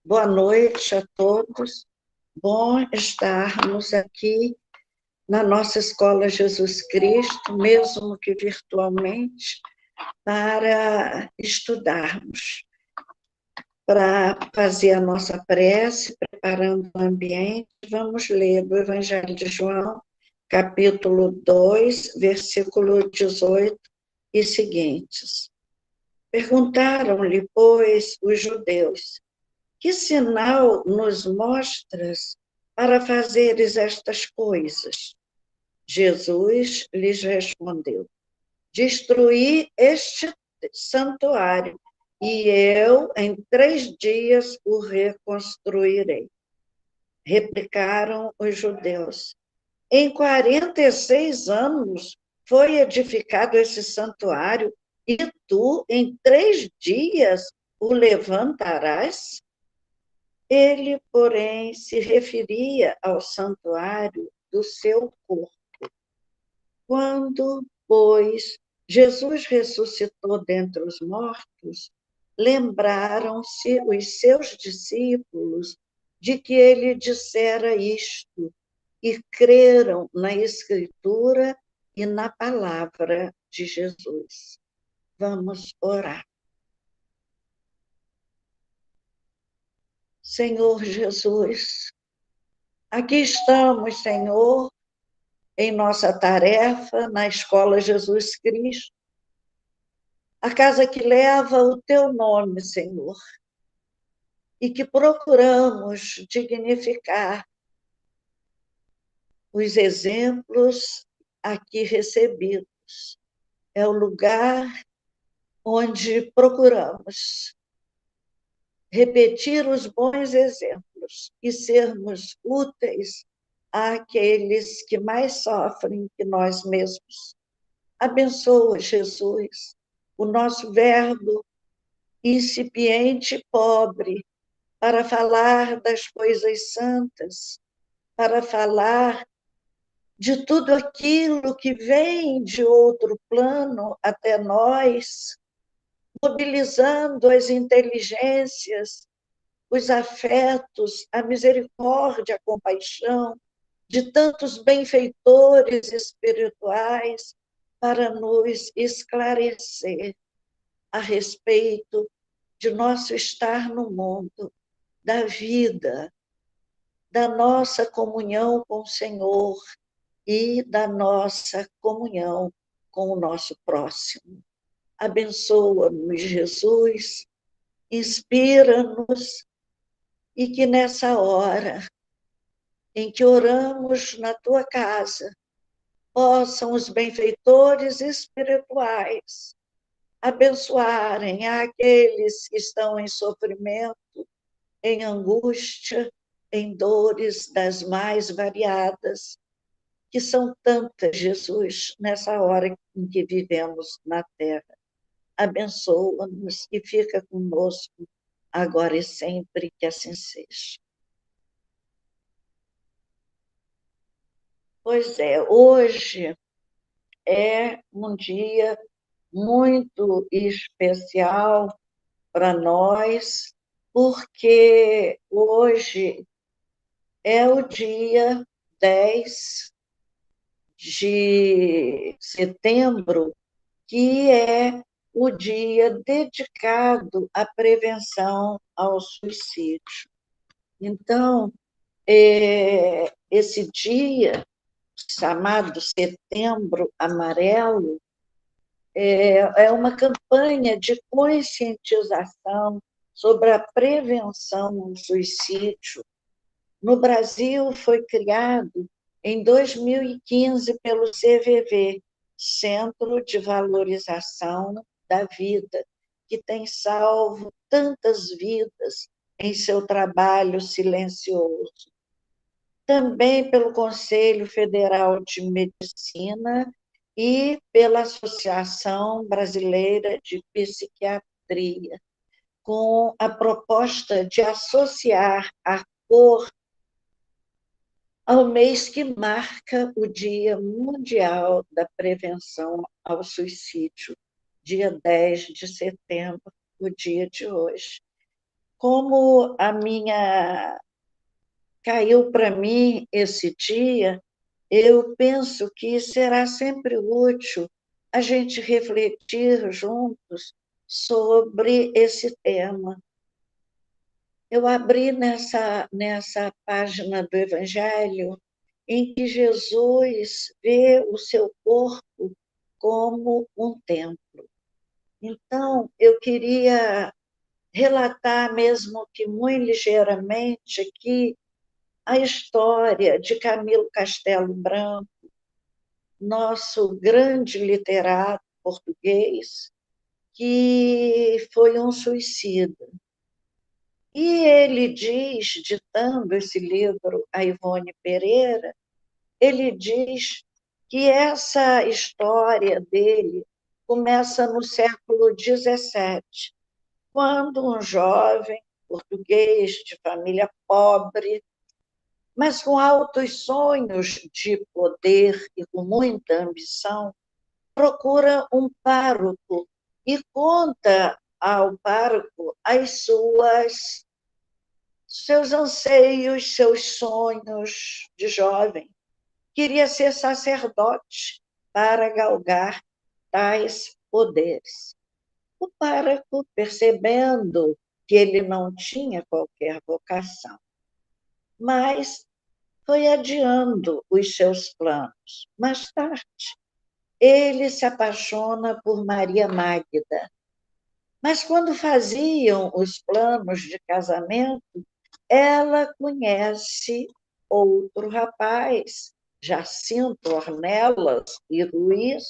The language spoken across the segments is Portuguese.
Boa noite a todos. Bom estarmos aqui na nossa Escola Jesus Cristo, mesmo que virtualmente, para estudarmos, para fazer a nossa prece, preparando o ambiente. Vamos ler do Evangelho de João, capítulo 2, versículo 18 e seguintes. Perguntaram-lhe, pois, os judeus: que sinal nos mostras para fazeres estas coisas? Jesus lhes respondeu: destruí este santuário, e eu em 3 dias o reconstruirei. Replicaram os judeus: em 46 anos foi edificado esse santuário, e tu em 3 dias o levantarás? Ele, porém, se referia ao santuário do seu corpo. Quando, pois, Jesus ressuscitou dentre os mortos, lembraram-se os seus discípulos de que ele dissera isto e creram na Escritura e na palavra de Jesus. Vamos orar. Senhor Jesus, aqui estamos, Senhor, em nossa tarefa na Escola Jesus Cristo, a casa que leva o teu nome, Senhor, e que procuramos dignificar os exemplos aqui recebidos. É o lugar onde procuramos repetir os bons exemplos e sermos úteis àqueles que mais sofrem que nós mesmos. Abençoa, Jesus, o nosso verbo incipiente e pobre para falar das coisas santas, para falar de tudo aquilo que vem de outro plano até nós, mobilizando as inteligências, os afetos, a misericórdia, a compaixão de tantos benfeitores espirituais para nos esclarecer a respeito de nosso estar no mundo, da vida, da nossa comunhão com o Senhor e da nossa comunhão com o nosso próximo. Abençoa-nos, Jesus, inspira-nos e que nessa hora em que oramos na tua casa, possam os benfeitores espirituais abençoarem aqueles que estão em sofrimento, em angústia, em dores das mais variadas, que são tantas, Jesus, nessa hora em que vivemos na Terra. Abençoa-nos e fica conosco, agora e sempre, que assim seja. Pois é, hoje é um dia muito especial para nós, porque hoje é o dia 10 de setembro, que é o dia dedicado à prevenção ao suicídio. Então, esse dia, chamado Setembro Amarelo, é uma campanha de conscientização sobre a prevenção ao suicídio. No Brasil, foi criado em 2015 pelo CVV, Centro de Valorização da Vida, que tem salvo tantas vidas em seu trabalho silencioso. Também pelo Conselho Federal de Medicina e pela Associação Brasileira de Psiquiatria, com a proposta de associar a cor ao mês que marca o Dia Mundial da Prevenção ao Suicídio, dia 10 de setembro, o dia de hoje. como caiu para mim esse dia, eu penso que será sempre útil a gente refletir juntos sobre esse tema. Eu abri nessa página do Evangelho em que Jesus vê o seu corpo como um templo. Então, eu queria relatar, mesmo que muito ligeiramente, aqui a história de Camilo Castelo Branco, nosso grande literato português, que foi um suicida. E ele diz, ditando esse livro a Ivone Pereira, ele diz que essa história dele começa no século XVII, quando um jovem português de família pobre, mas com altos sonhos de poder e com muita ambição, procura um pároco e conta ao pároco seus anseios, seus sonhos de jovem. Queria ser sacerdote para galgar tais poderes. O pároco, percebendo que ele não tinha qualquer vocação, mas foi adiando os seus planos. Mais tarde, ele se apaixona por Maria Magda. Mas quando faziam os planos de casamento, ela conhece outro rapaz, Jacinto Ornelas e Ruiz,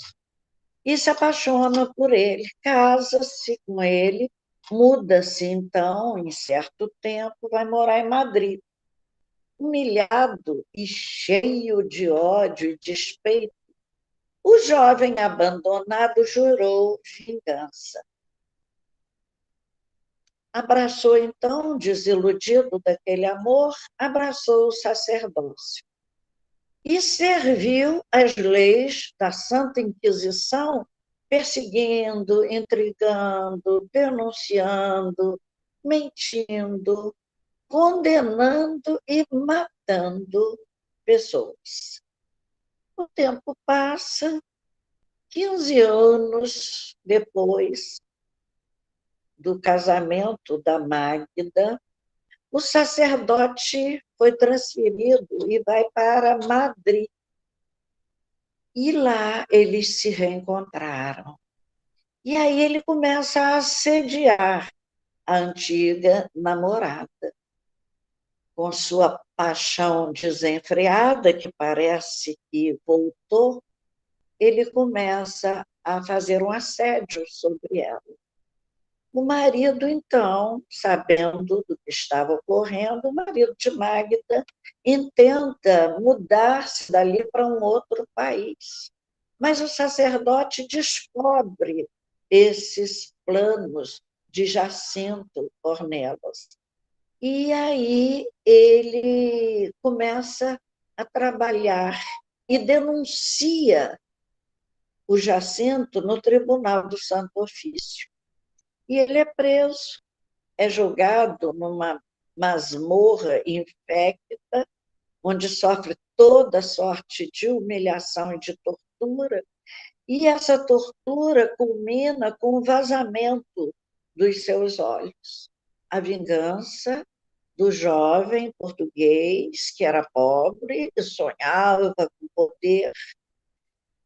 e se apaixona por ele, casa-se com ele, muda-se então, em certo tempo, vai morar em Madrid. Humilhado e cheio de ódio e despeito, o jovem abandonado jurou vingança. Abraçou, então, desiludido daquele amor, abraçou o sacerdócio e serviu as leis da Santa Inquisição, perseguindo, intrigando, denunciando, mentindo, condenando e matando pessoas. O tempo passa, 15 anos depois do casamento da Magda, o sacerdote foi transferido e vai para Madrid. E lá eles se reencontraram. E aí ele começa a assediar a antiga namorada, com sua paixão desenfreada, que parece que voltou, ele começa a fazer um assédio sobre ela. O marido, então, sabendo do que estava ocorrendo, o marido de Magda intenta mudar-se dali para um outro país. Mas o sacerdote descobre esses planos de Jacinto Ornelas. E aí ele começa a trabalhar e denuncia o Jacinto no Tribunal do Santo Ofício. E ele é preso, é julgado numa masmorra infecta, onde sofre toda sorte de humilhação e de tortura, e essa tortura culmina com o vazamento dos seus olhos. A vingança do jovem português, que era pobre e sonhava com poder,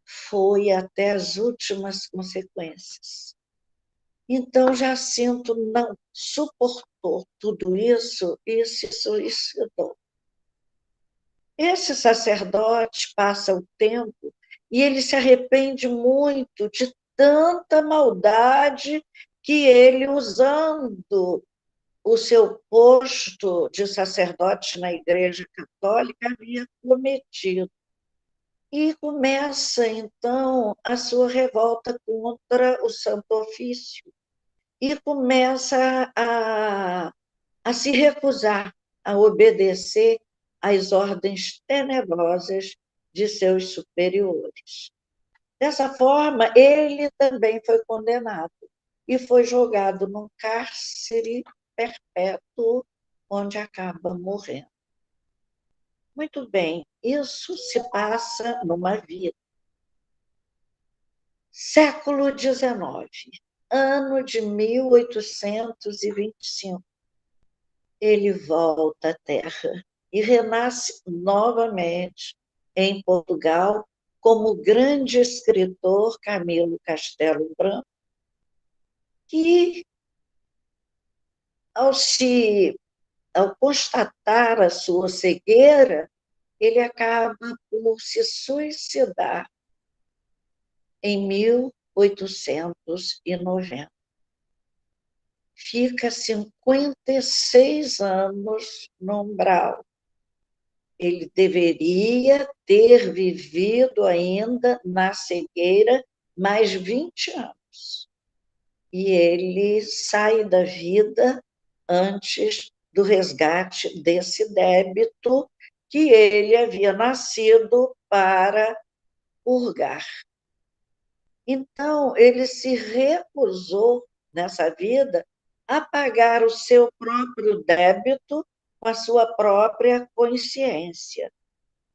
foi até as últimas consequências. Então, Jacinto não suportou tudo isso e se suicidou. Esse sacerdote passa o tempo e ele se arrepende muito de tanta maldade que ele, usando o seu posto de sacerdote na Igreja Católica, havia cometido. E começa, então, a sua revolta contra o Santo Ofício e começa a se recusar a obedecer às ordens tenebrosas de seus superiores. Dessa forma, ele também foi condenado e foi jogado num cárcere perpétuo, onde acaba morrendo. Muito bem, isso se passa numa vida. Século XIX, ano de 1825, ele volta à Terra e renasce novamente em Portugal como o grande escritor Camilo Castelo Branco, que, ao constatar a sua cegueira, ele acaba por se suicidar em 1890. Fica 56 anos no umbral. Ele deveria ter vivido ainda na cegueira mais 20 anos. E ele sai da vida antes do resgate desse débito que ele havia nascido para purgar. Então, ele se recusou, nessa vida, a pagar o seu próprio débito com a sua própria consciência.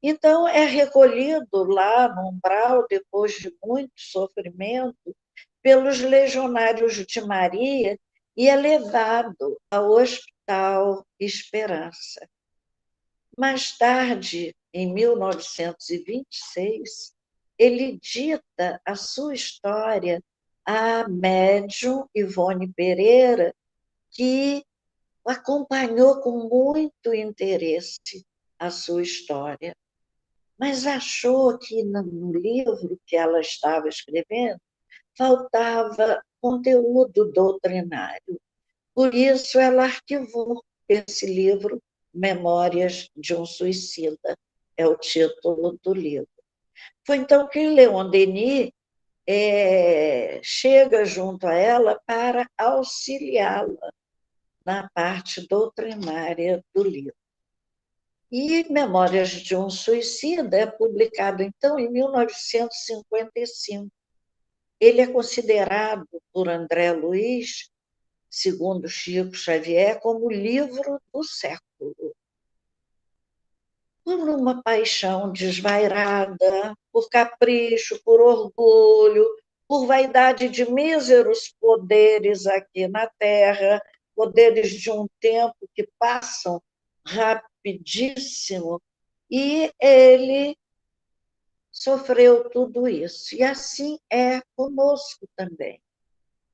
Então, é recolhido lá no umbral, depois de muito sofrimento, pelos legionários de Maria e é levado ao Hospital Esperança. Mais tarde, em 1926, ele dita a sua história à médium Ivone Pereira, que acompanhou com muito interesse a sua história, mas achou que no livro que ela estava escrevendo faltava conteúdo doutrinário. Por isso, ela arquivou esse livro, Memórias de um Suicida, é o título do livro. Foi então que Leon Denis chega junto a ela para auxiliá-la na parte doutrinária do livro. E Memórias de um Suicida é publicado, então, em 1955. Ele é considerado por André Luiz, segundo Chico Xavier, como o livro do século. Por uma paixão desvairada, por capricho, por orgulho, por vaidade de míseros poderes aqui na Terra, poderes de um tempo que passam rapidíssimo, e ele sofreu tudo isso. E assim é conosco também.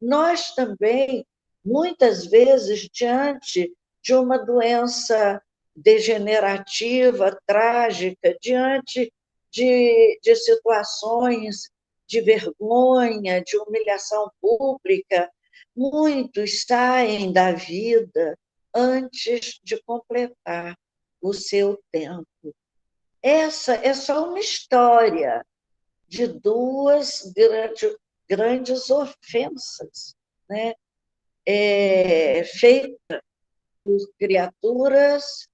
Nós também, muitas vezes, diante de uma doença degenerativa, trágica, diante de situações de vergonha, de humilhação pública, muitos saem da vida antes de completar o seu tempo. Essa é só uma história de duas grandes ofensas, né? Feitas por criaturas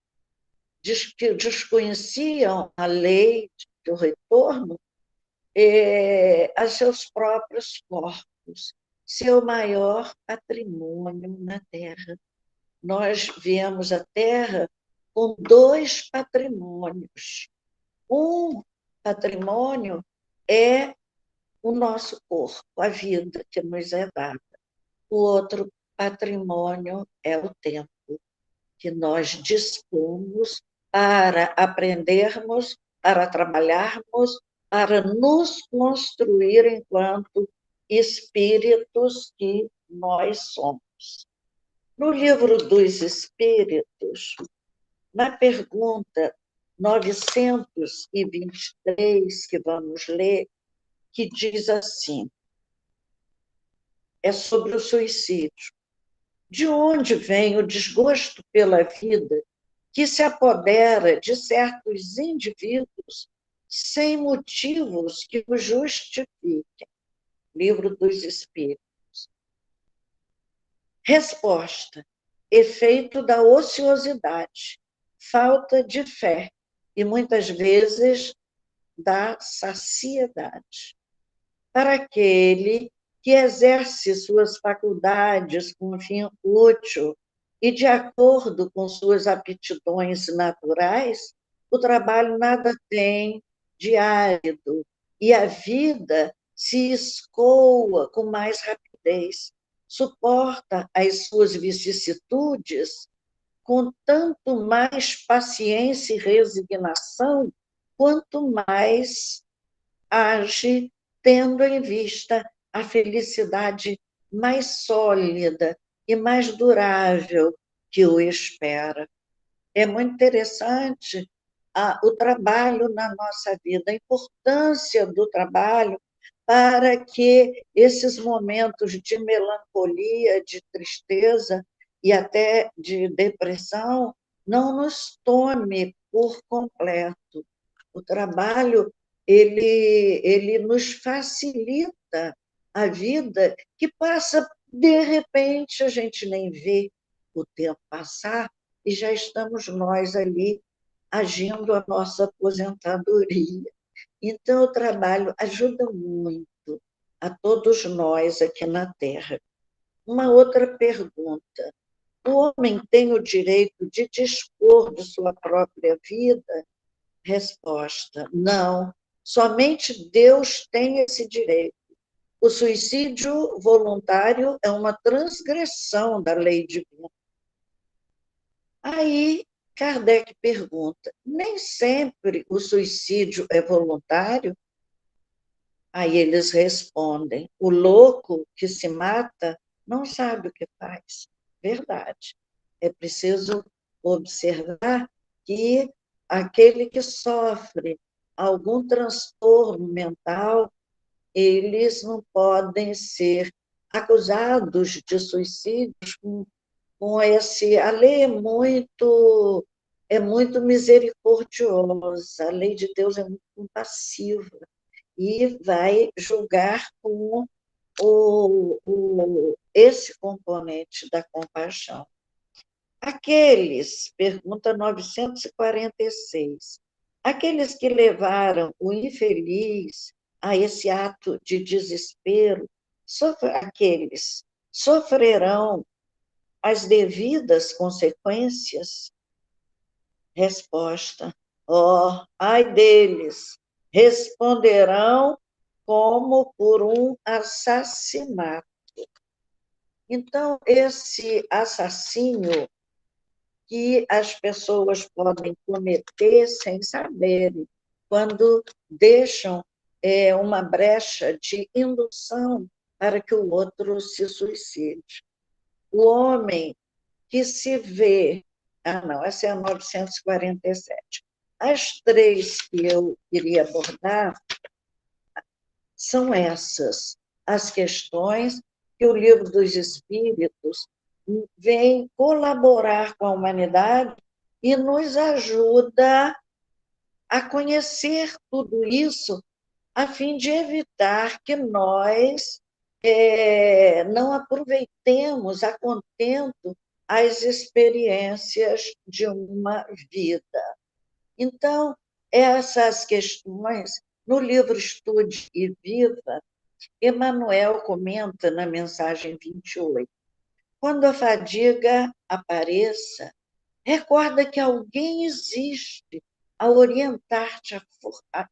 que desconheciam a lei do retorno a seus próprios corpos, seu maior patrimônio na Terra. Nós viemos à Terra com dois patrimônios. Um patrimônio é o nosso corpo, a vida que nos é dada. O outro patrimônio é o tempo que nós dispomos para aprendermos, para trabalharmos, para nos construir enquanto espíritos que nós somos. No livro dos Espíritos, na pergunta 923, que vamos ler, que diz assim, é sobre o suicídio. De onde vem o desgosto pela vida que se apodera de certos indivíduos sem motivos que o justifiquem? Livro dos Espíritos. Resposta: efeito da ociosidade, falta de fé e, muitas vezes, da saciedade. Para aquele que exerce suas faculdades com fim útil e, de acordo com suas aptidões naturais, o trabalho nada tem de árido, e a vida se escoa com mais rapidez, suporta as suas vicissitudes com tanto mais paciência e resignação, quanto mais age tendo em vista a felicidade mais sólida e mais durável que o espera. É muito interessante o trabalho na nossa vida, a importância do trabalho para que esses momentos de melancolia, de tristeza e até de depressão não nos tome por completo. O trabalho ele nos facilita a vida, que passa, de repente, a gente nem vê o tempo passar e já estamos nós ali agindo a nossa aposentadoria. Então, o trabalho ajuda muito a todos nós aqui na Terra. Uma outra pergunta: o homem tem o direito de dispor de sua própria vida? Resposta: não, somente Deus tem esse direito. O suicídio voluntário é uma transgressão da lei divina. Aí Kardec pergunta: nem sempre o suicídio é voluntário? Aí eles respondem: o louco que se mata não sabe o que faz. Verdade. É preciso observar que aquele que sofre algum transtorno mental, eles não podem ser acusados de suicídios com esse... A lei é muito misericordiosa, a lei de Deus é muito compassiva e vai julgar com esse componente da compaixão. Aqueles, pergunta 946, aqueles que levaram o infeliz a esse ato de desespero, aqueles sofrerão as devidas consequências? Resposta: ó, ai deles, responderão como por um assassinato. Então, esse assassínio que as pessoas podem cometer sem saberem, quando deixam uma brecha de indução para que o outro se suicide. O homem que se vê... Ah, não, essa é a 947. As três que eu queria abordar são essas, as questões que o Livro dos Espíritos vem colaborar com a humanidade e nos ajuda a conhecer tudo isso, a fim de evitar que nós não aproveitemos a contento as experiências de uma vida. Então, essas questões, no livro Estude e Viva, Emmanuel comenta na mensagem 28, quando a fadiga apareça, recorda que alguém existe a orientar-te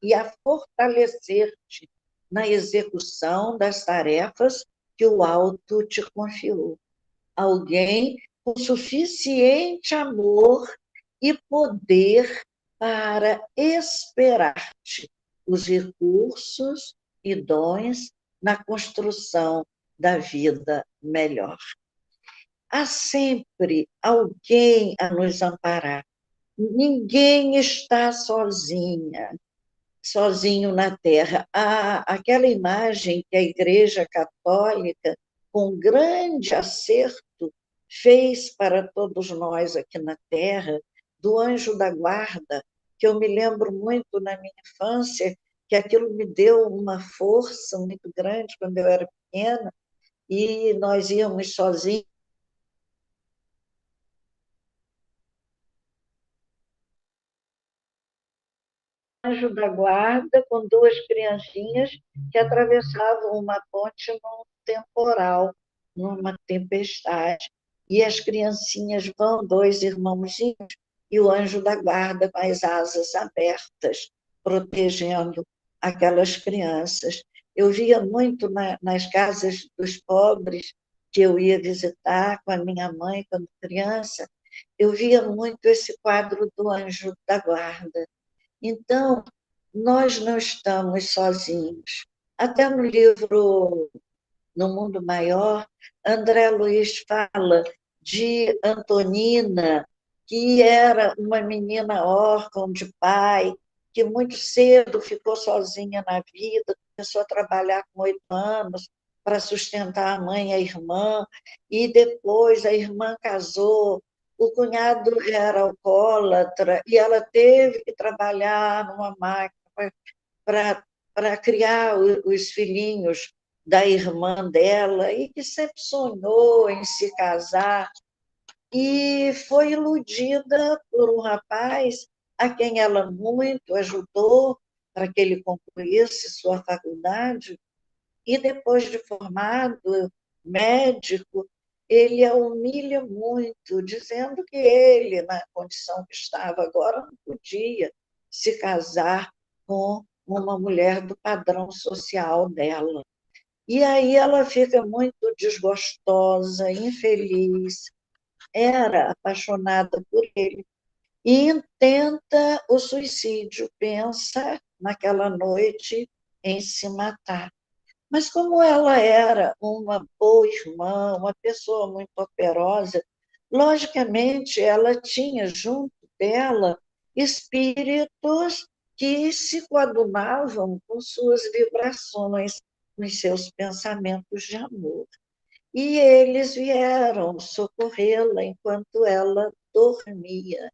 e a fortalecer-te na execução das tarefas que o alto te confiou. Alguém com suficiente amor e poder para esperar-te os recursos e dons na construção da vida melhor. Há sempre alguém a nos amparar. Ninguém está sozinho na Terra. Aquela imagem que a Igreja Católica, com grande acerto, fez para todos nós aqui na Terra, do anjo da guarda, que eu me lembro muito na minha infância, que aquilo me deu uma força muito grande quando eu era pequena, e nós íamos sozinhos. Anjo da guarda com duas criancinhas que atravessavam uma ponte num temporal, numa tempestade. e as criancinhas vão, 2 irmãozinhos, e o anjo da guarda com as asas abertas, protegendo aquelas crianças. Eu via muito nas casas dos pobres, que eu ia visitar com a minha mãe quando criança, eu via muito esse quadro do anjo da guarda. Então, nós não estamos sozinhos. Até no livro No Mundo Maior, André Luiz fala de Antonina, que era uma menina órfã de pai, que muito cedo ficou sozinha na vida, começou a trabalhar com 8 anos para sustentar a mãe e a irmã, e depois a irmã casou, o cunhado era alcoólatra, e ela teve que trabalhar numa máquina para criar os filhinhos da irmã dela, e que sempre sonhou em se casar, e foi iludida por um rapaz a quem ela muito ajudou para que ele concluísse sua faculdade, e depois de formado, médico, ele a humilha muito, dizendo que ele, na condição que estava agora, não podia se casar com uma mulher do padrão social dela. E aí ela fica muito desgostosa, infeliz, era apaixonada por ele, e intenta o suicídio, pensa naquela noite em se matar. Mas como ela era uma boa irmã, uma pessoa muito operosa, logicamente ela tinha junto dela espíritos que se coadunavam com suas vibrações, com seus pensamentos de amor. E eles vieram socorrê-la enquanto ela dormia.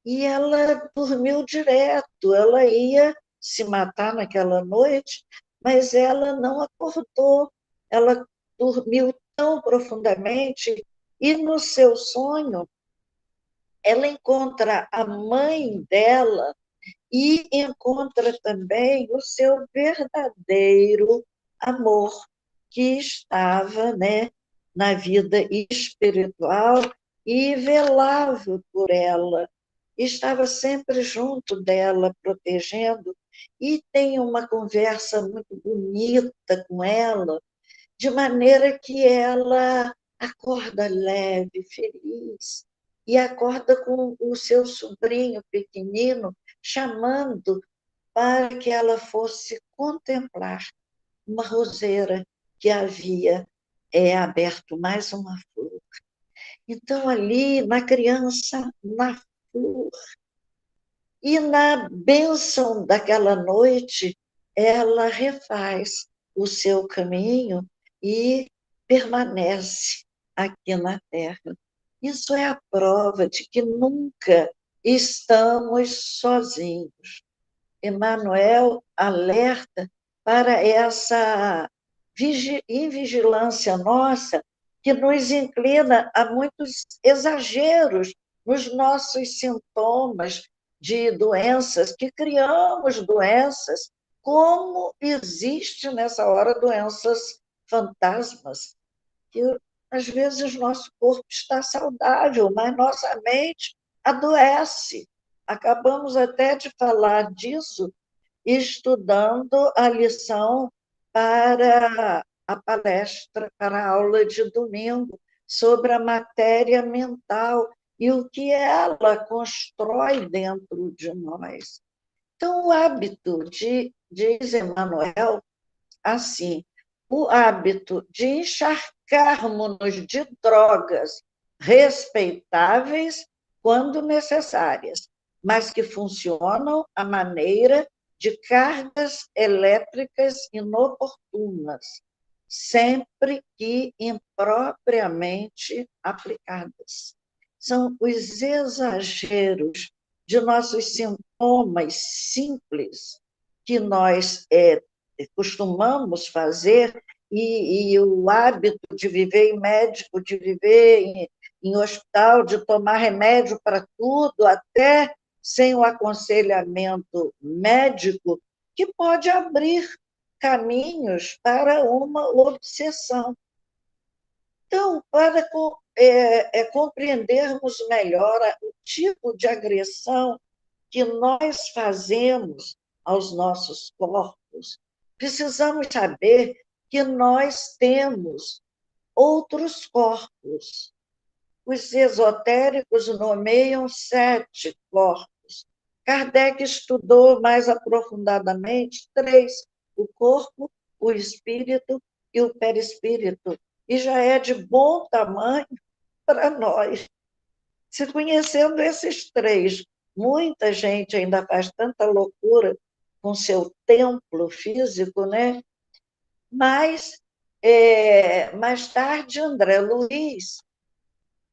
E ela dormiu direto, ela ia se matar naquela noite, mas ela não acordou, ela dormiu tão profundamente, e no seu sonho ela encontra a mãe dela e encontra também o seu verdadeiro amor, que estava, né, na vida espiritual e velava por ela, estava sempre junto dela, protegendo, e tem uma conversa muito bonita com ela, de maneira que ela acorda leve, feliz, e acorda com o seu sobrinho pequenino chamando para que ela fosse contemplar uma roseira que havia aberto mais uma flor. Então, ali, na criança, na flor, e na bênção daquela noite, ela refaz o seu caminho e permanece aqui na Terra. Isso é a prova de que nunca estamos sozinhos. Emmanuel alerta para essa invigilância nossa, que nos inclina a muitos exageros nos nossos sintomas de doenças, que criamos doenças, como existe nessa hora doenças fantasmas, que às vezes nosso corpo está saudável, mas nossa mente adoece. Acabamos até de falar disso estudando a lição para a palestra, para a aula de domingo, sobre a matéria mental e o que ela constrói dentro de nós. Então, o hábito diz Emmanuel, assim, o hábito de encharcarmos-nos de drogas respeitáveis quando necessárias, mas que funcionam à maneira de cargas elétricas inoportunas, sempre que impropriamente aplicadas. São os exageros de nossos sintomas simples que nós costumamos fazer, e o hábito de viver em médico, de viver em hospital, de tomar remédio para tudo, até sem o aconselhamento médico, que pode abrir caminhos para uma obsessão. Então, para com compreendermos melhor o tipo de agressão que nós fazemos aos nossos corpos, precisamos saber que nós temos outros corpos. Os esotéricos nomeiam 7 corpos. Kardec estudou mais aprofundadamente 3: o corpo, o espírito e o perispírito. E já é de bom tamanho para nós. Se conhecendo esses 3, muita gente ainda faz tanta loucura com seu templo físico, né? Mas, mais tarde, André Luiz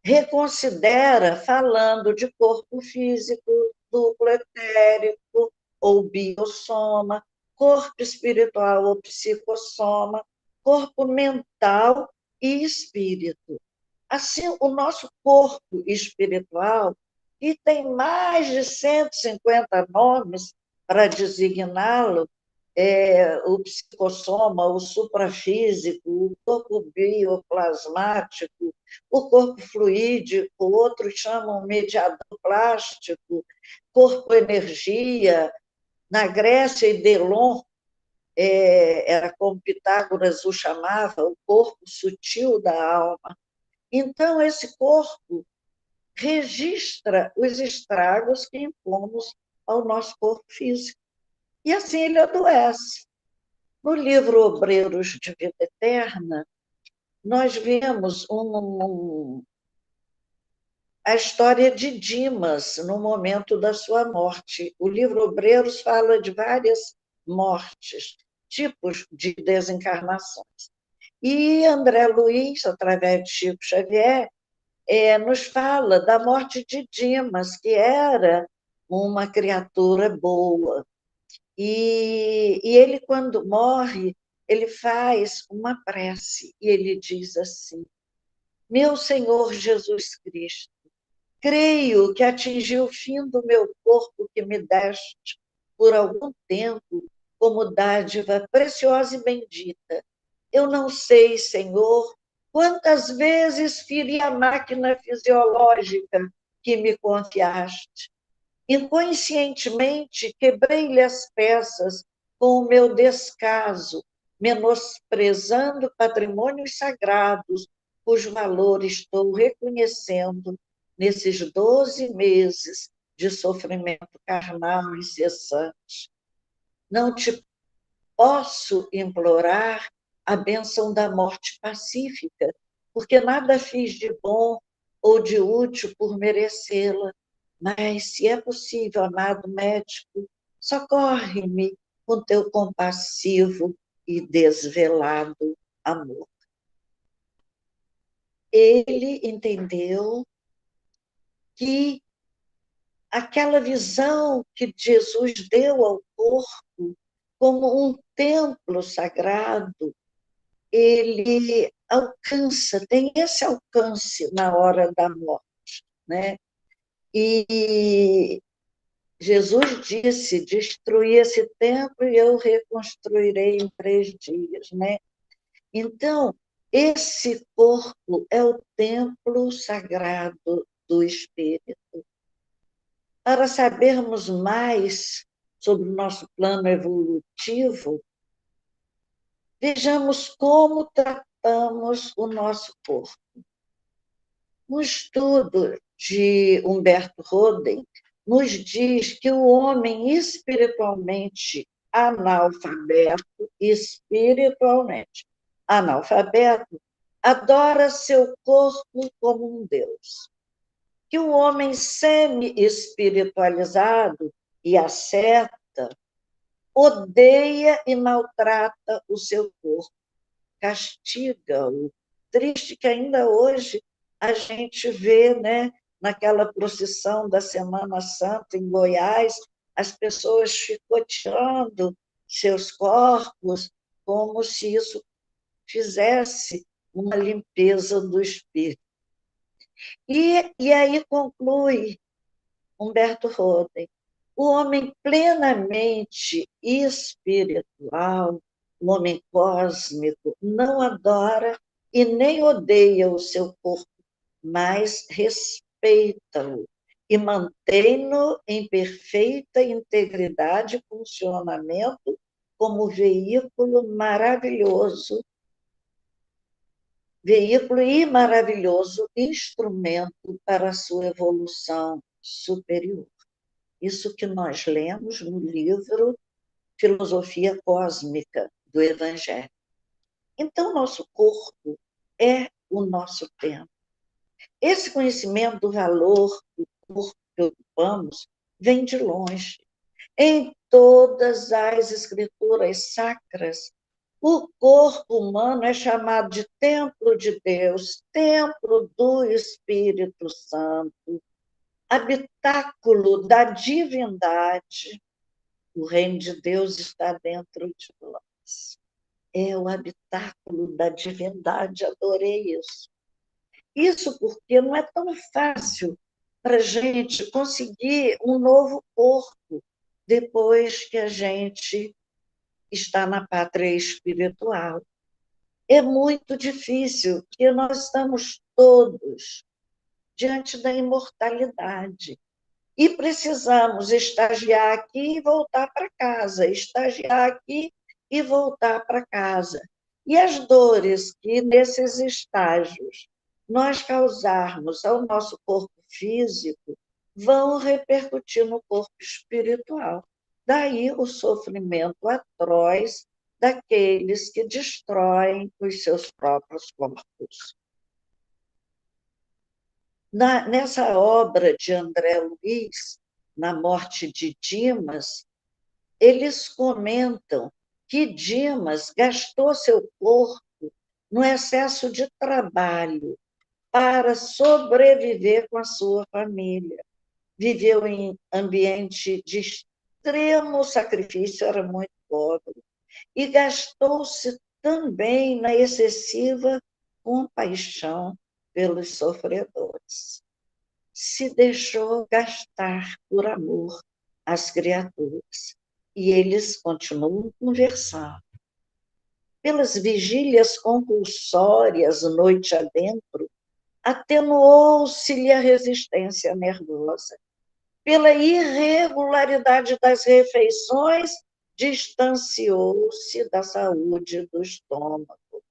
reconsidera falando de corpo físico, duplo etérico ou biossoma, corpo espiritual ou psicossoma, corpo mental e espírito. Assim, o nosso corpo espiritual, que tem mais de 150 nomes para designá-lo, o psicossoma, o suprafísico, o corpo bioplasmático, o corpo fluídico, outros chamam mediador plástico, corpo energia. Na Grécia, Idelon, era como Pitágoras o chamava, o corpo sutil da alma. Então, esse corpo registra os estragos que impomos ao nosso corpo físico. E assim ele adoece. No livro Obreiros de Vida Eterna, nós vemos a história de Dimas no momento da sua morte. O livro Obreiros fala de várias mortes, tipos de desencarnações. E André Luiz, através de Chico Xavier, nos fala da morte de Dimas, que era uma criatura boa. E ele, quando morre, ele faz uma prece, e ele diz assim: meu Senhor Jesus Cristo, creio que atingi o fim do meu corpo que me deste por algum tempo como dádiva preciosa e bendita. Eu não sei, Senhor, quantas vezes feri a máquina fisiológica que me confiaste. Inconscientemente, quebrei-lhe as peças com o meu descaso, menosprezando patrimônios sagrados, cujo valor estou reconhecendo nesses 12 meses de sofrimento carnal incessante. Não te posso implorar a bênção da morte pacífica, porque nada fiz de bom ou de útil por merecê-la. Mas, se é possível, amado médico, socorre-me com teu compassivo e desvelado amor. Ele entendeu que aquela visão que Jesus deu ao corpo como um templo sagrado, ele alcança, tem esse alcance na hora da morte, né? E Jesus disse: destruí esse templo e eu reconstruirei em 3 dias, né? Então, esse corpo é o templo sagrado do Espírito. Para sabermos mais sobre o nosso plano evolutivo, vejamos como tratamos o nosso corpo. Um estudo de Humberto Roden nos diz que o homem espiritualmente analfabeto, adora seu corpo como um Deus. Que o homem semi-espiritualizado e asceta odeia e maltrata o seu corpo, castiga-o. Triste que ainda hoje a gente vê, né, naquela procissão da Semana Santa em Goiás, as pessoas chicoteando seus corpos como se isso fizesse uma limpeza do espírito. E aí conclui Humberto Roden: o homem plenamente espiritual, o homem cósmico, não adora e nem odeia o seu corpo mas respeita-o e mantém-no em perfeita integridade e funcionamento como veículo e maravilhoso instrumento para a sua evolução superior. Isso que nós lemos no livro Filosofia Cósmica do Evangelho. Então, nosso corpo é o nosso templo. Esse conhecimento do valor do corpo que ocupamos vem de longe. Em todas as escrituras sacras, o corpo humano é chamado de templo de Deus, templo do Espírito Santo, habitáculo da divindade. O reino de Deus está dentro de nós. É o habitáculo da divindade, adorei isso. Isso porque não é tão fácil para a gente conseguir um novo corpo depois que a gente está na pátria espiritual. É muito difícil, porque nós estamos todos diante da imortalidade e precisamos estagiar aqui e voltar para casa, estagiar aqui e voltar para casa. E as dores que nesses estágios nós causarmos ao nosso corpo físico vão repercutir no corpo espiritual. Daí o sofrimento atroz daqueles que destroem os seus próprios corpos. Nessa obra de André Luiz, Na Morte de Dimas, eles comentam que Dimas gastou seu corpo no excesso de trabalho para sobreviver com a sua família. Viveu em ambiente de extremo sacrifício, era muito pobre, e gastou-se também na excessiva compaixão pelos sofredores. Se deixou gastar por amor às criaturas. E eles continuam conversando. Pelas vigílias compulsórias, noite adentro, atenuou-se-lhe a resistência nervosa. Pela irregularidade das refeições, distanciou-se da saúde do estômago.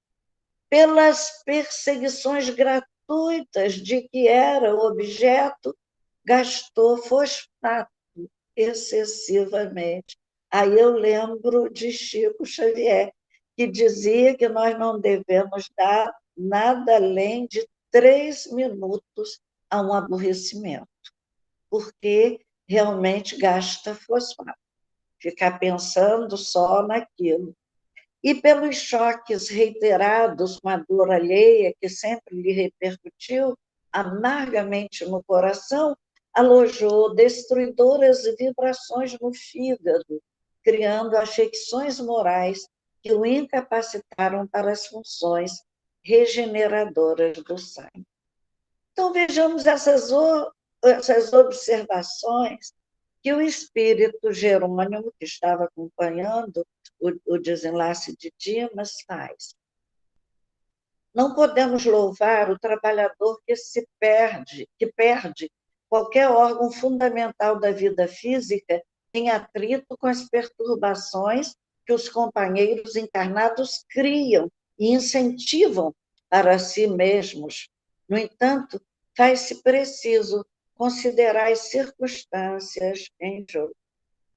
Pelas perseguições gratuitas de que era objeto, gastou fosfato excessivamente. Aí eu lembro de Chico Xavier, que dizia que nós não devemos dar nada além de 3 minutos a um aborrecimento, porque realmente gasta fosfato, ficar pensando só naquilo. E pelos choques reiterados com a dor alheia, que sempre lhe repercutiu amargamente no coração, alojou destruidoras vibrações no fígado, criando afecções morais que o incapacitaram para as funções regeneradoras do sangue. Então, vejamos essas observações que o espírito Jerônimo, que estava acompanhando o desenlace de Dimas, faz. Não podemos louvar o trabalhador que perde qualquer órgão fundamental da vida física em atrito com as perturbações que os companheiros encarnados criam e incentivam para si mesmos. No entanto, faz-se preciso considerar as circunstâncias em jogo.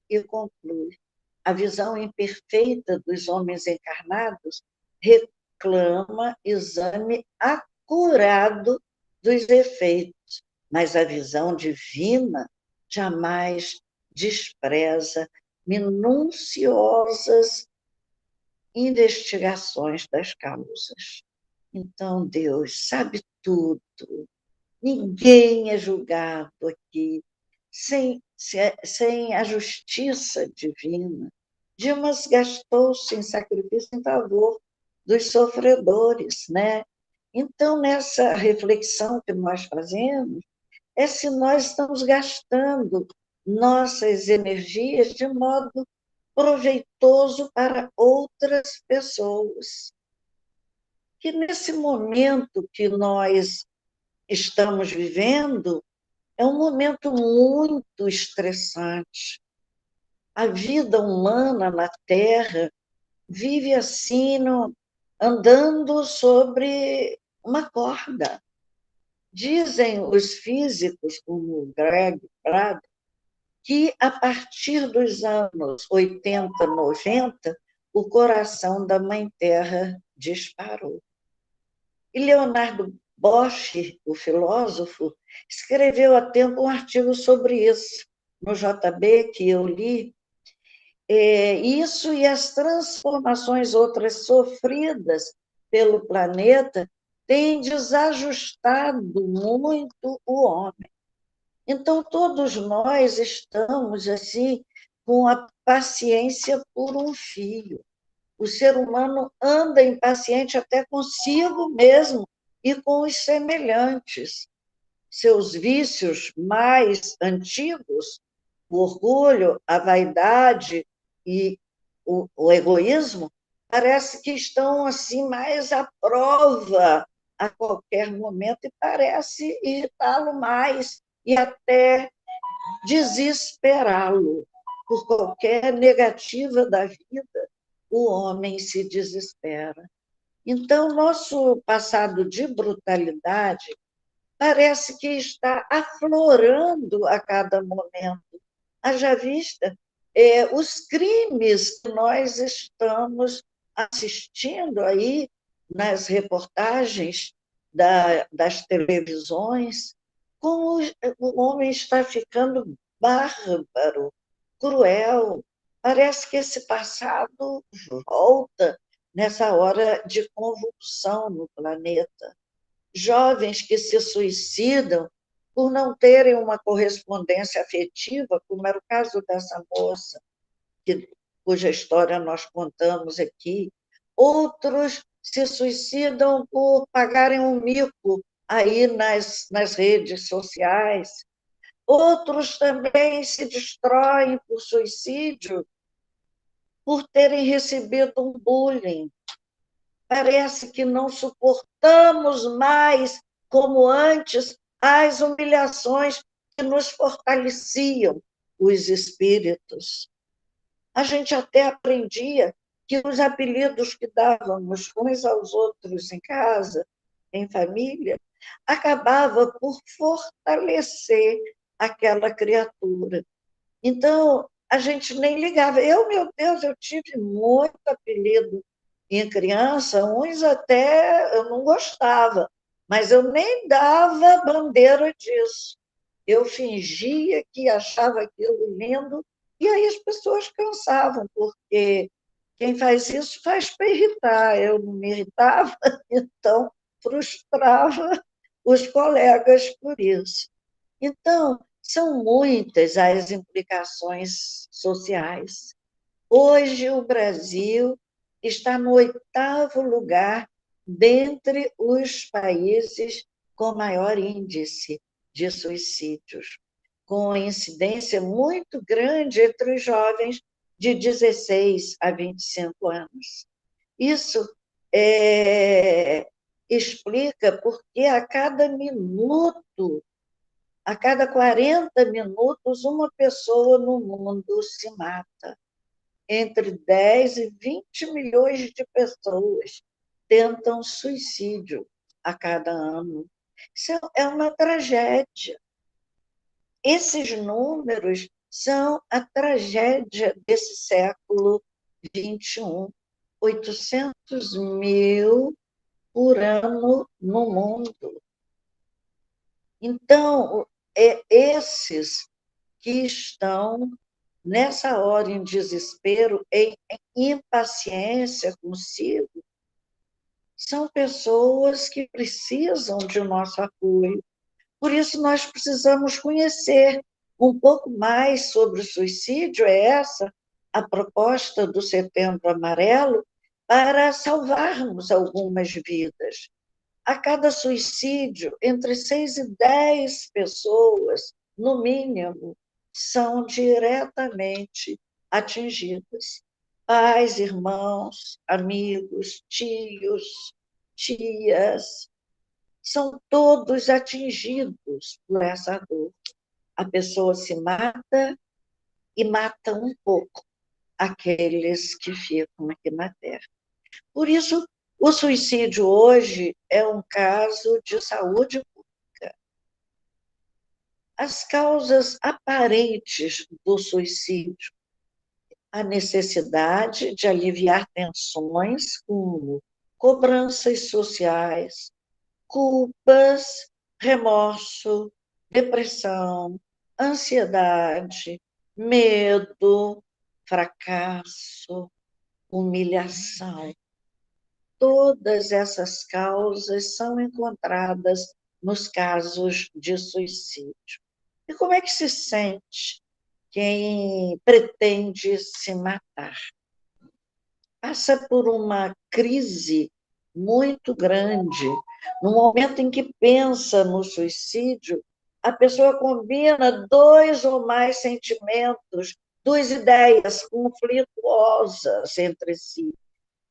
E conclui: a visão imperfeita dos homens encarnados reclama exame acurado dos efeitos, mas a visão divina jamais despreza minuciosas investigações das causas. Então, Deus sabe tudo. Ninguém é julgado aqui sem a justiça divina. Dimas gastou-se em sacrifício em favor dos sofredores, né? Então, nessa reflexão que nós fazemos, é se nós estamos gastando nossas energias de modo proveitoso para outras pessoas. Que nesse momento que nós estamos vivendo é um momento muito estressante. A vida humana na Terra vive assim, andando sobre uma corda. Dizem os físicos, como Greg Braden, que a partir dos anos 80, 90, o coração da Mãe Terra disparou. E Leonardo Bosch, o filósofo, escreveu há tempo um artigo sobre isso, no JB, que eu li. Isso e as transformações outras sofridas pelo planeta têm desajustado muito o homem. Então, todos nós estamos assim com a paciência por um fio. O ser humano anda impaciente até consigo mesmo e com os semelhantes. Seus vícios mais antigos, o orgulho, a vaidade e o egoísmo, parece que estão assim mais à prova a qualquer momento e parece irritá-lo mais e até desesperá-lo. Por qualquer negativa da vida, o homem se desespera. Então, nosso passado de brutalidade parece que está aflorando a cada momento. Haja vista os crimes que nós estamos assistindo aí nas reportagens das televisões, como o homem está ficando bárbaro, cruel. Parece que esse passado volta nessa hora de convulsão no planeta. Jovens que se suicidam por não terem uma correspondência afetiva, como era o caso dessa moça, cuja história nós contamos aqui. Outros se suicidam por pagarem um mico aí nas redes sociais. Outros também se destroem por suicídio por terem recebido um bullying. Parece que não suportamos mais, como antes, as humilhações que nos fortaleciam os espíritos. A gente até aprendia que os apelidos que dávamos uns aos outros em casa, em família, acabava por fortalecer aquela criatura. Então, a gente nem ligava. Meu Deus, eu tive muito apelido em criança, uns até eu não gostava, mas eu nem dava bandeira disso. Eu fingia que achava aquilo lindo, e aí as pessoas cansavam, porque quem faz isso faz para irritar. Eu não me irritava, então frustrava os colegas por isso. Então, são muitas as implicações sociais. Hoje, o Brasil está no 8º lugar dentre os países com maior índice de suicídios, com incidência muito grande entre os jovens de 16 a 25 anos. Isso explica porque a cada 40 minutos, uma pessoa no mundo se mata. Entre 10 e 20 milhões de pessoas tentam suicídio a cada ano. Isso é uma tragédia. Esses números são a tragédia desse século XXI. 800 mil por ano no mundo. Então, esses que estão nessa hora em desespero, em impaciência consigo, são pessoas que precisam de nosso apoio. Por isso, nós precisamos conhecer um pouco mais sobre o suicídio. É essa a proposta do Setembro Amarelo, para salvarmos algumas vidas. A cada suicídio, entre 6 e 10 pessoas, no mínimo, são diretamente atingidas. Pais, irmãos, amigos, tios, tias, são todos atingidos por essa dor. A pessoa se mata e mata um pouco aqueles que ficam aqui na Terra. Por isso, o suicídio hoje é um caso de saúde pública. As causas aparentes do suicídio: a necessidade de aliviar tensões, como cobranças sociais, culpas, remorso, depressão, ansiedade, medo, fracasso, humilhação. Todas essas causas são encontradas nos casos de suicídio. E como é que se sente quem pretende se matar? Passa por uma crise muito grande. No momento em que pensa no suicídio, a pessoa combina dois ou mais sentimentos, duas ideias conflituosas entre si.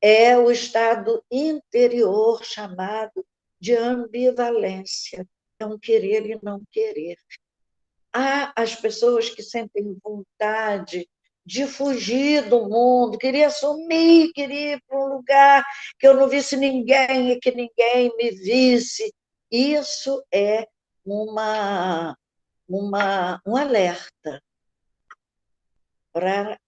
É o estado interior chamado de ambivalência. É um querer e não querer. Há as pessoas que sentem vontade de fugir do mundo, queria sumir, queria ir para um lugar que eu não visse ninguém e que ninguém me visse. Isso é um alerta para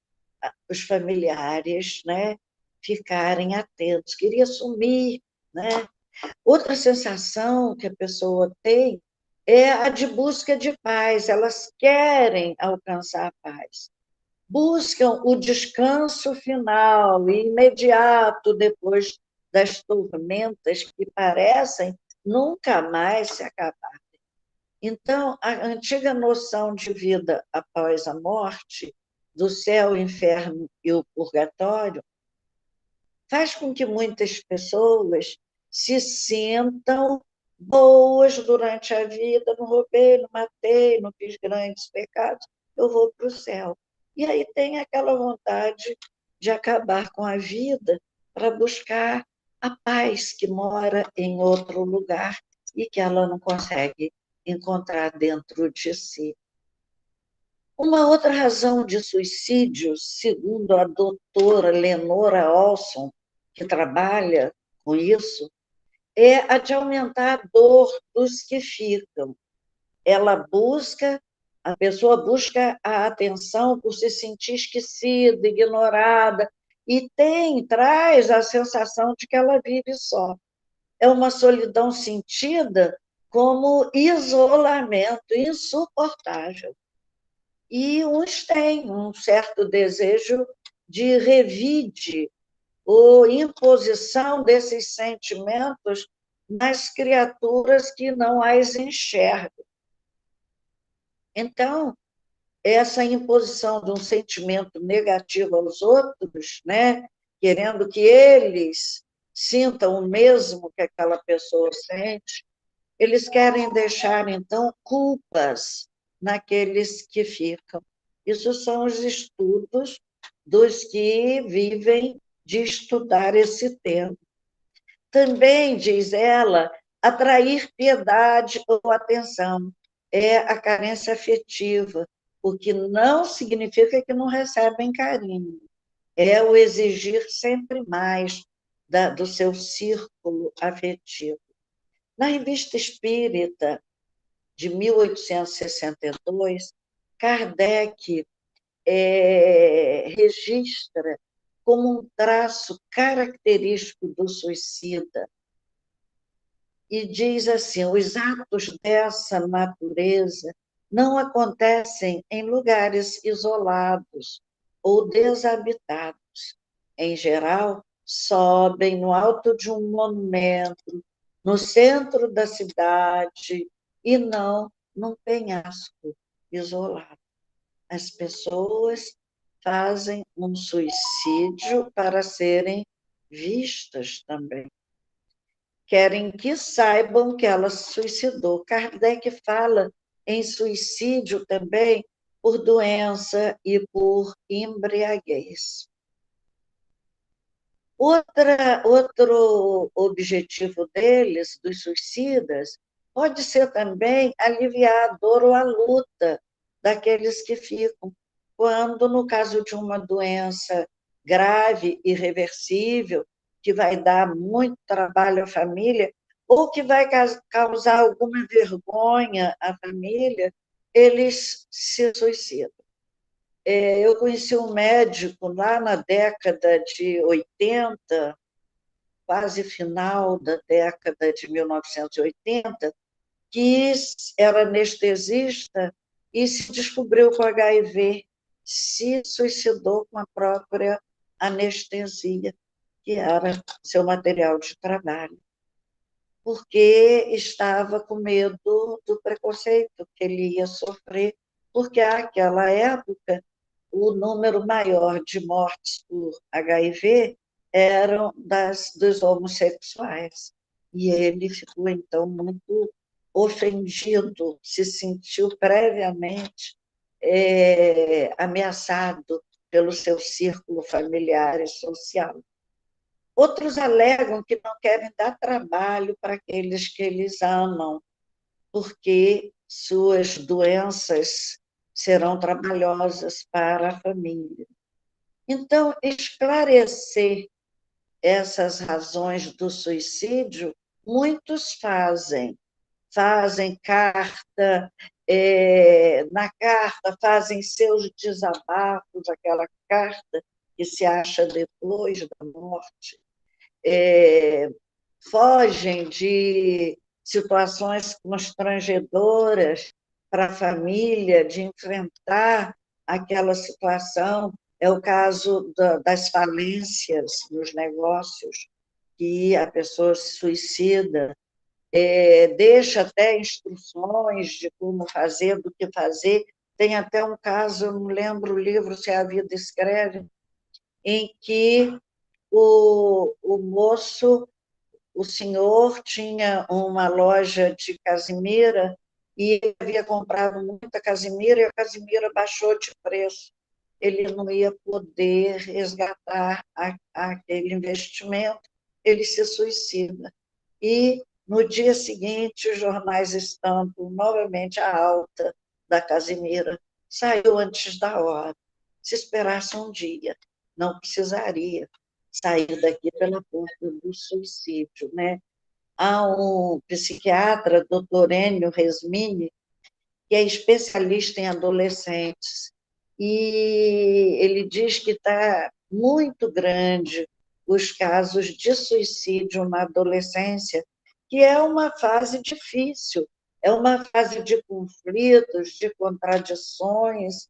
os familiares, né, ficarem atentos. Queria sumir, né? Outra sensação que a pessoa tem é a de busca de paz. Elas querem alcançar a paz. Buscam o descanso final e imediato depois das tormentas que parecem nunca mais se acabar. Então, a antiga noção de vida após a morte, do céu, o inferno e o purgatório, faz com que muitas pessoas se sintam boas durante a vida. Não roubei, não matei, não fiz grandes pecados, eu vou para o céu. E aí tem aquela vontade de acabar com a vida para buscar a paz que mora em outro lugar e que ela não consegue encontrar dentro de si. Uma outra razão de suicídio, segundo a doutora Lenora Olson, que trabalha com isso, é a de aumentar a dor dos que ficam. A pessoa busca a atenção por se sentir esquecida, ignorada, e traz a sensação de que ela vive só. É uma solidão sentida como isolamento insuportável. E uns têm um certo desejo de revide ou imposição desses sentimentos nas criaturas que não as enxergam. Então, essa imposição de um sentimento negativo aos outros, né, querendo que eles sintam o mesmo que aquela pessoa sente, eles querem deixar, então, culpas naqueles que ficam. Isso são os estudos dos que vivem de estudar esse tema. Também, diz ela, atrair piedade ou atenção é a carência afetiva, o que não significa que não recebem carinho. É o exigir sempre mais do seu círculo afetivo. Na Revista Espírita, de 1862, Kardec registra como um traço característico do suicida e diz assim: os atos dessa natureza não acontecem em lugares isolados ou desabitados. Em geral, sobem no alto de um monumento, no centro da cidade, e não num penhasco isolado. As pessoas fazem um suicídio para serem vistas também. Querem que saibam que ela se suicidou. Kardec fala em suicídio também por doença e por embriaguez. Outro objetivo deles, dos suicidas, pode ser também aliviar a dor ou a luta daqueles que ficam, quando, no caso de uma doença grave, irreversível, que vai dar muito trabalho à família, ou que vai causar alguma vergonha à família, eles se suicidam. Eu conheci um médico lá na década de 80, quase final da década de 1980, que era anestesista e se descobriu com HIV, se suicidou com a própria anestesia, que era seu material de trabalho, porque estava com medo do preconceito que ele ia sofrer, porque naquela época o número maior de mortes por HIV eram dos homossexuais. E ele ficou, então, muito ofendido, se sentiu previamente ameaçado pelo seu círculo familiar e social. Outros alegam que não querem dar trabalho para aqueles que eles amam, porque suas doenças serão trabalhosas para a família. Então, esclarecer essas razões do suicídio, muitos fazem. Fazem carta, na carta fazem seus desabafos, aquela carta que se acha depois da morte, fogem de situações constrangedoras para a família, de enfrentar aquela situação. É o caso das falências nos negócios, que a pessoa se suicida, deixa até instruções de como fazer, do que fazer. Tem até um caso, eu não lembro o livro, se a vida escreve, em que o moço, o senhor, tinha uma loja de casimira e ele havia comprado muita casimira e a casimira baixou de preço. Ele não ia poder resgatar aquele investimento, ele se suicida. E, no dia seguinte, os jornais estampam novamente a alta da casimira. Saiu antes da hora. Se esperasse um dia, não precisaria sair daqui pela porta do suicídio, né? Há um psiquiatra, doutor Enio Resmini, que é especialista em adolescentes, e ele diz que está muito grande os casos de suicídio na adolescência, que é uma fase difícil, é uma fase de conflitos, de contradições,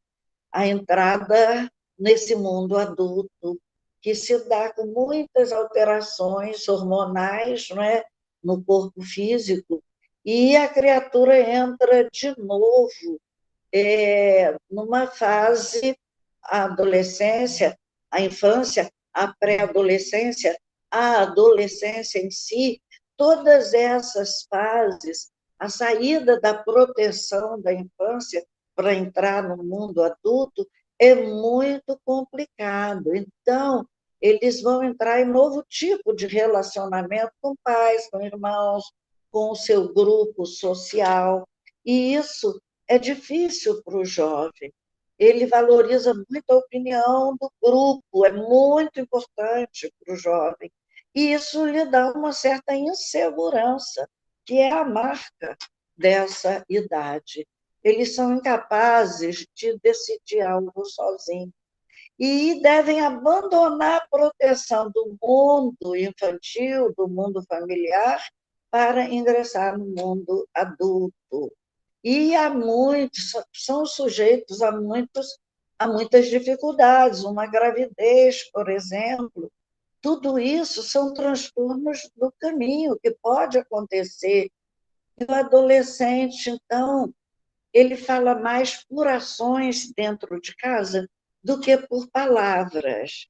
a entrada nesse mundo adulto, que se dá com muitas alterações hormonais, não é? No corpo físico, e a criatura entra de novo numa fase, a adolescência, a infância, a pré-adolescência, a adolescência em si, todas essas fases, a saída da proteção da infância para entrar no mundo adulto é muito complicado. Então, eles vão entrar em novo tipo de relacionamento com pais, com irmãos, com o seu grupo social, e isso é difícil para o jovem. Ele valoriza muito a opinião do grupo, é muito importante para o jovem. E isso lhe dá uma certa insegurança, que é a marca dessa idade. Eles são incapazes de decidir algo sozinhos e devem abandonar a proteção do mundo infantil, do mundo familiar, para ingressar no mundo adulto. E há muitos, são sujeitos a muitas dificuldades, uma gravidez, por exemplo. Tudo isso são transtornos do caminho que pode acontecer. E o adolescente, então, ele fala mais por ações dentro de casa do que por palavras.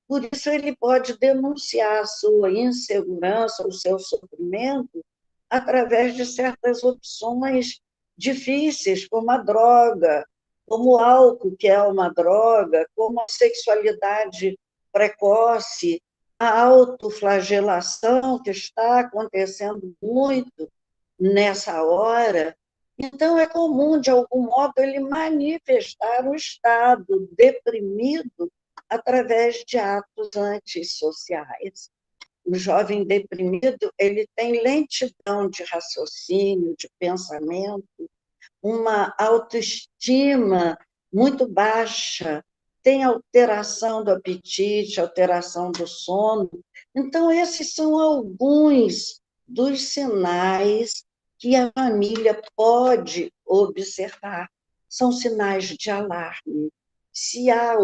Por isso, ele pode denunciar a sua insegurança, o seu sofrimento, através de certas opções difíceis, como a droga, como o álcool, que é uma droga, como a sexualidade precoce, a autoflagelação que está acontecendo muito nessa hora. Então, é comum, de algum modo, ele manifestar o estado deprimido através de atos antissociais. O jovem deprimido, ele tem lentidão de raciocínio, de pensamento, uma autoestima muito baixa, tem alteração do apetite, alteração do sono. Então, esses são alguns dos sinais que a família pode observar. São sinais de alarme. Se há,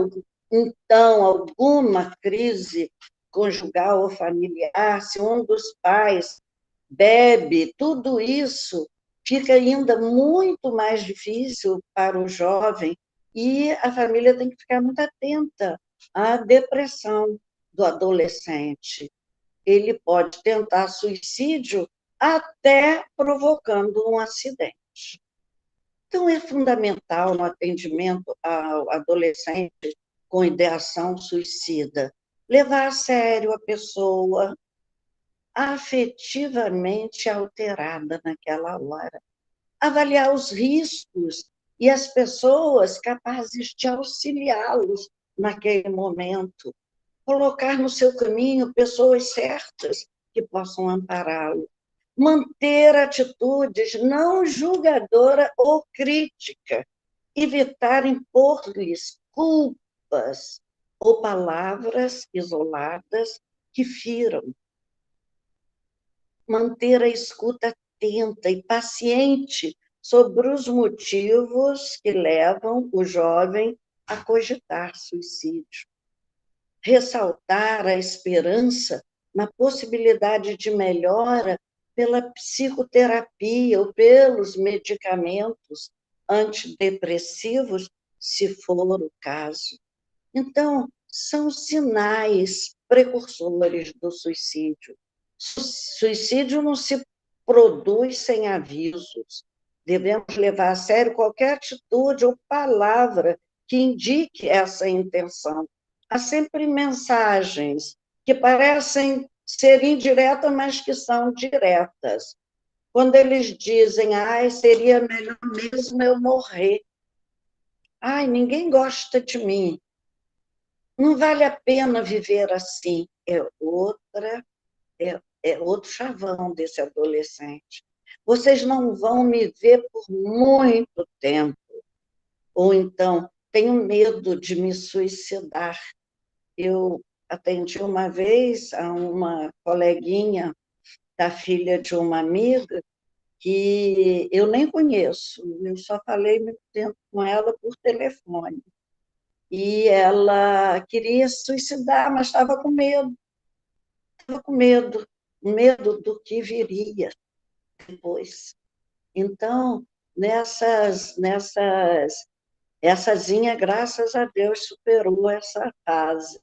então, alguma crise conjugal ou familiar, se um dos pais bebe, tudo isso fica ainda muito mais difícil para o jovem e a família tem que ficar muito atenta à depressão do adolescente. Ele pode tentar suicídio até provocando um acidente. Então, é fundamental no atendimento ao adolescente com ideação suicida levar a sério a pessoa afetivamente alterada naquela hora, avaliar os riscos e as pessoas capazes de auxiliá-los naquele momento, colocar no seu caminho pessoas certas que possam ampará-lo, manter atitudes não julgadora ou crítica, evitar impor-lhes culpas ou palavras isoladas que firam, manter a escuta atenta e paciente sobre os motivos que levam o jovem a cogitar suicídio. Ressaltar a esperança na possibilidade de melhora pela psicoterapia ou pelos medicamentos antidepressivos, se for o caso. Então, são sinais precursores do suicídio. Suicídio não se produz sem avisos. Devemos levar a sério qualquer atitude ou palavra que indique essa intenção. Há sempre mensagens que parecem ser indiretas, mas que são diretas. Quando eles dizem, ai, seria melhor mesmo eu morrer. Ai, ninguém gosta de mim. Não vale a pena viver assim. É outro chavão desse adolescente. Vocês não vão me ver por muito tempo. Ou então, tenho medo de me suicidar. Eu atendi uma vez a uma coleguinha da filha de uma amiga que eu nem conheço, eu só falei muito tempo com ela por telefone. E ela queria se suicidar, mas estava com medo do que viria depois. Então, essa Zinha, graças a Deus, superou essa fase.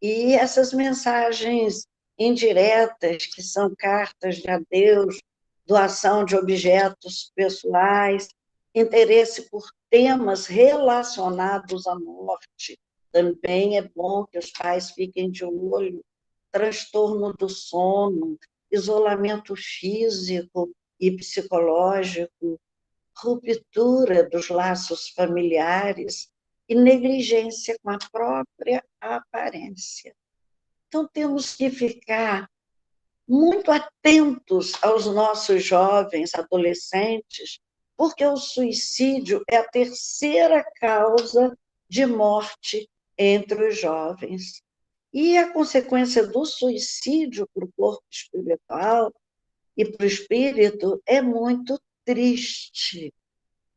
E essas mensagens indiretas, que são cartas de adeus, doação de objetos pessoais, interesse por temas relacionados à morte, também é bom que os pais fiquem de olho, transtorno do sono, isolamento físico e psicológico, ruptura dos laços familiares e negligência com a própria aparência. Então, temos que ficar muito atentos aos nossos jovens, adolescentes, porque o suicídio é a terceira causa de morte entre os jovens. E a consequência do suicídio para o corpo espiritual e para o espírito é muito triste.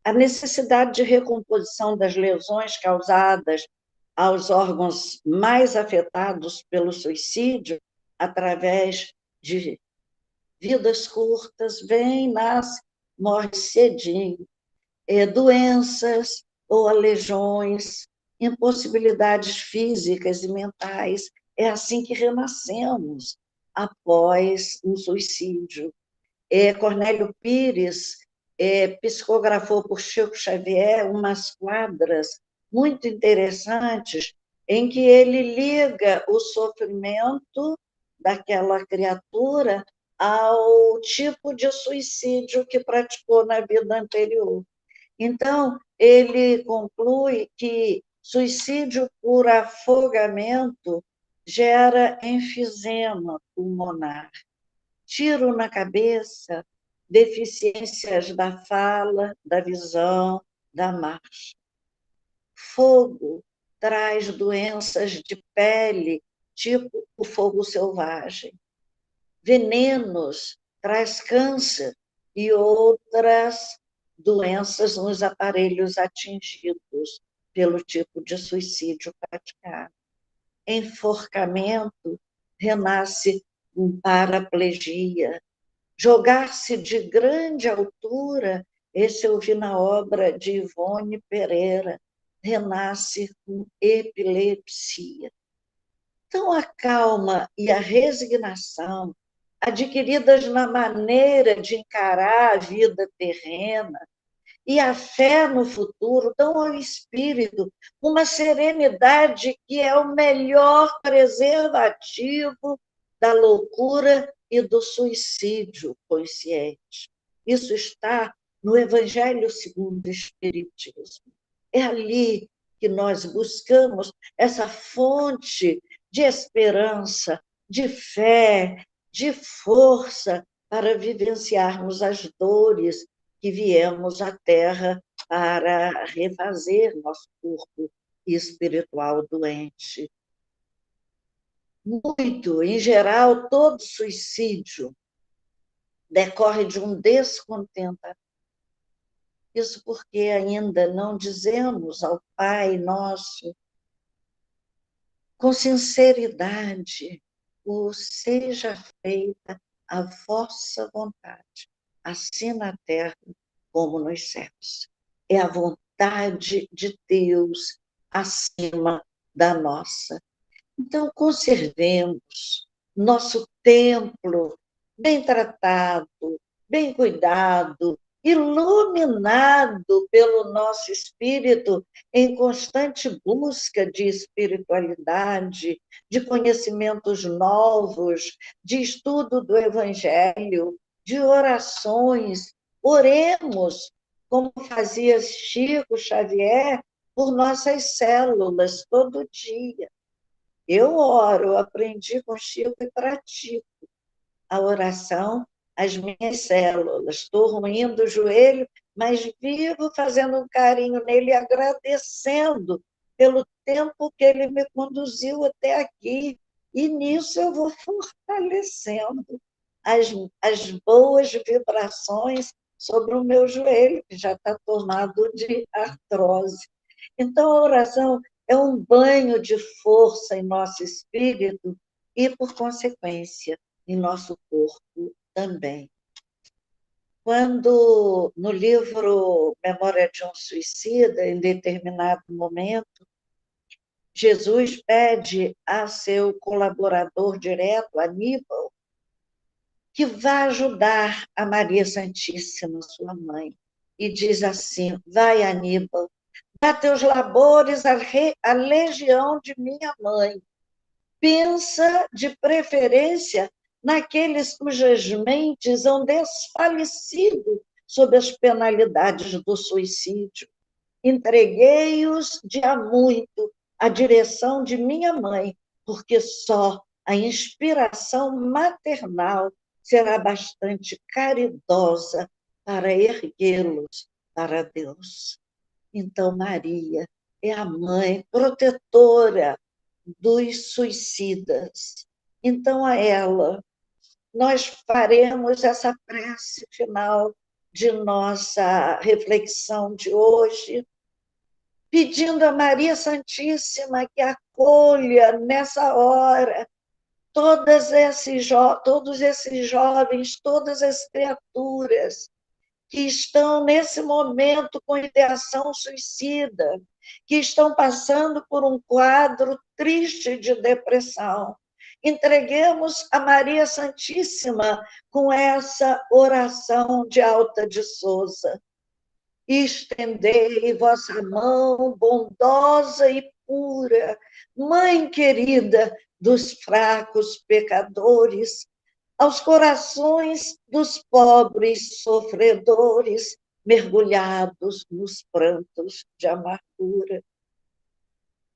A necessidade de recomposição das lesões causadas aos órgãos mais afetados pelo suicídio, através de vidas curtas, vem, nasce, morre cedinho. Doenças ou lesões, impossibilidades físicas e mentais. É assim que renascemos após um suicídio. Cornélio Pires psicografou por Chico Xavier umas quadras muito interessantes em que ele liga o sofrimento daquela criatura ao tipo de suicídio que praticou na vida anterior. Então, ele conclui que suicídio por afogamento gera enfisema pulmonar, tiro na cabeça, deficiências da fala, da visão, da marcha. Fogo traz doenças de pele, tipo o fogo selvagem. Venenos traz câncer e outras doenças nos aparelhos atingidos pelo tipo de suicídio praticado. Enforcamento renasce com paraplegia. Jogar-se de grande altura, esse eu vi na obra de Ivone Pereira, renasce com epilepsia. Então, a calma e a resignação, adquiridas na maneira de encarar a vida terrena, e a fé no futuro, dão ao espírito uma serenidade que é o melhor preservativo da loucura e do suicídio consciente. Isso está no Evangelho segundo o Espiritismo. É ali que nós buscamos essa fonte de esperança, de fé, de força para vivenciarmos as dores que viemos à Terra para refazer nosso corpo espiritual doente. Muito, em geral, todo suicídio decorre de um descontentamento. Isso porque ainda não dizemos ao Pai Nosso, com sinceridade, o seja feita a vossa vontade, assim na terra como nos céus. É a vontade de Deus acima da nossa. Então, conservemos nosso templo bem tratado, bem cuidado, iluminado pelo nosso espírito em constante busca de espiritualidade, de conhecimentos novos, de estudo do Evangelho, de orações. Oremos, como fazia Chico Xavier, por nossas células todo dia. Eu oro, aprendi com Chico e pratico a oração às minhas células. Estou ruindo o joelho, mas vivo fazendo um carinho nele, agradecendo pelo tempo que ele me conduziu até aqui. E nisso eu vou fortalecendo as boas vibrações sobre o meu joelho, que já está tomado de artrose. Então, a oração é um banho de força em nosso espírito e, por consequência, em nosso corpo também. Quando, no livro Memória de um Suicida, em determinado momento, Jesus pede a seu colaborador direto, Aníbal, que vá ajudar a Maria Santíssima, sua mãe, e diz assim: vai, Aníbal, dá teus labores à legião de minha mãe. Pensa, de preferência, naqueles cujas mentes hão desfalecido sob as penalidades do suicídio. Entreguei-os de há muito à direção de minha mãe, porque só a inspiração maternal será bastante caridosa para erguê-los para Deus. Então, Maria é a mãe protetora dos suicidas. Então, a ela, nós faremos essa prece final de nossa reflexão de hoje, pedindo a Maria Santíssima que acolha nessa hora todos esses jovens, todas as criaturas que estão nesse momento com ideação suicida, que estão passando por um quadro triste de depressão. Entreguemos a Maria Santíssima com essa oração de Alta de Souza. Estendei vossa mão bondosa e pura, Mãe querida dos fracos pecadores, aos corações dos pobres sofredores, mergulhados nos prantos de amargura.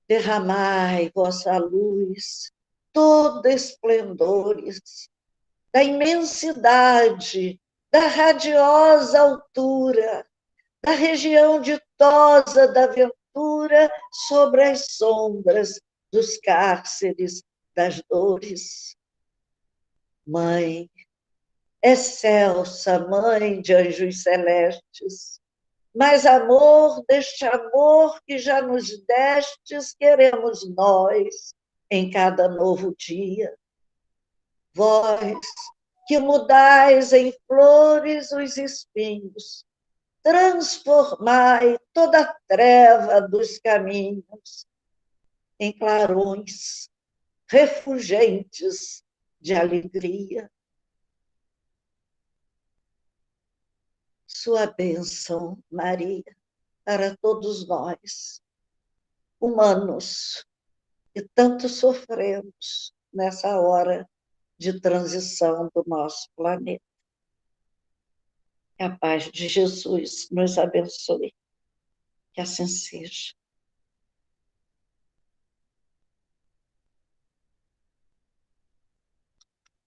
Derramai vossa luz, toda esplendores, da imensidade, da radiosa altura, da região ditosa da ventura, sobre as sombras dos cárceres das dores. Mãe, excelsa Mãe de anjos celestes, mais amor deste amor que já nos destes, queremos nós em cada novo dia. Vós, que mudais em flores os espinhos, transformai toda a treva dos caminhos em clarões refulgentes de alegria. Sua bênção, Maria, para todos nós, humanos, que tanto sofremos nessa hora de transição do nosso planeta. Que a paz de Jesus nos abençoe. Que assim seja.